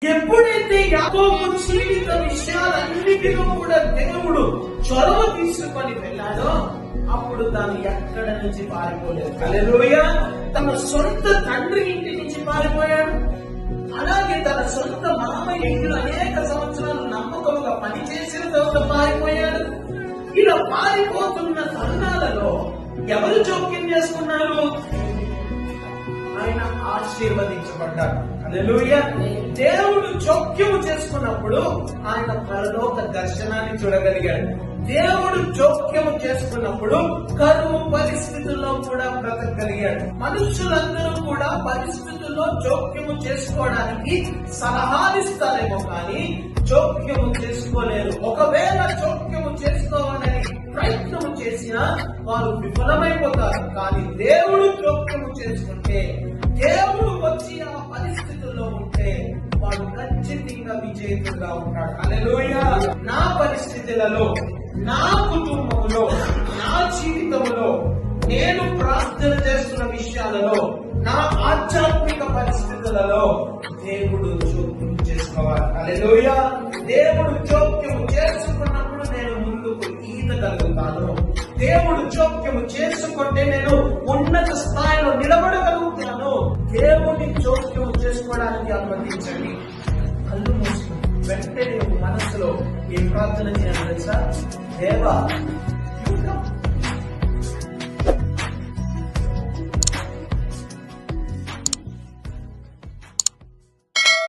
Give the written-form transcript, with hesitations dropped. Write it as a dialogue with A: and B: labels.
A: ఎప్పుడైతే యాకోబు జీవిత విషయాలన్నిటిలో కూడా దేవుడు చొరవ తీసుకొని వెళ్ళాడో అప్పుడు తాను ఎక్కడ నుంచి పారిపోలేదు. హల్లెలూయా. తన సొంత తండ్రి ఇంటి నుంచి పారిపోయాడు. అలాగే తన సొంత మామయ్య ఇంట్లో అనేక సంవత్సరాలు నమ్మకంగా పనిచేసిన తర్వాత పారిపోయాడు. ఇలా పారిపోతున్న తరుణాలలో ఎవరు జోక్యం చేసుకున్నారు? ఆయన ఆశీర్వదించబడ్డాడు. హల్లెలూయా. దేవుడు జోక్యము చేసుకున్నప్పుడు ఆయన పరలోక దర్శనాన్ని చూడగలిగాడు. దేవుడు జోక్యము చేసుకున్నప్పుడు కరువు పరిస్థితుల్లో కూడా బ్రతకగలిగాడు. మనుషులందరూ కూడా పరిస్థితుల్లో జోక్యము చేసుకోవడానికి సలహాలిస్తారేమో కానీ జోక్యము చేసుకోలేరు. ఒకవేళ జోక్యము చేసుకోవాలని ప్రయత్నము చేసినా వారు విఫలమైపోతారు. కానీ దేవుడు జోక్యము చేసుకుంటే, దేవుడు వచ్చి ఆ పరిస్థితుల్లో ఉంటే వాడు ఖచ్చితంగా విజేతగా ఉంటాడు. హల్లెలూయా. నా పరిస్థితులలో, నా కుటుంబంలో, నా జీవితంలో, నేను ప్రార్థన చేస్తున్న విషయాలలో, నా ఆధ్యాత్మిక పరిస్థితులలో దేవుడు జోక్యం చేసుకోవాలి. హల్లెలూయా. దేవుడు జోక్యము చేసుకున్నప్పుడు నేను ముందుకు ఈదగలుగుతాను. దేవుడు జోక్యము చేసుకుంటే నేను ఉన్నత స్థాయిలో నిలబడగలుగుతాను. దేవుడిని జోక్యము చేసుకోవడానికి అనుమతించండి. కళ్ళు మూసుకుని వెంటనే మనసులో ఏ ప్రార్థన చేయాలి తెలుసా? దేవా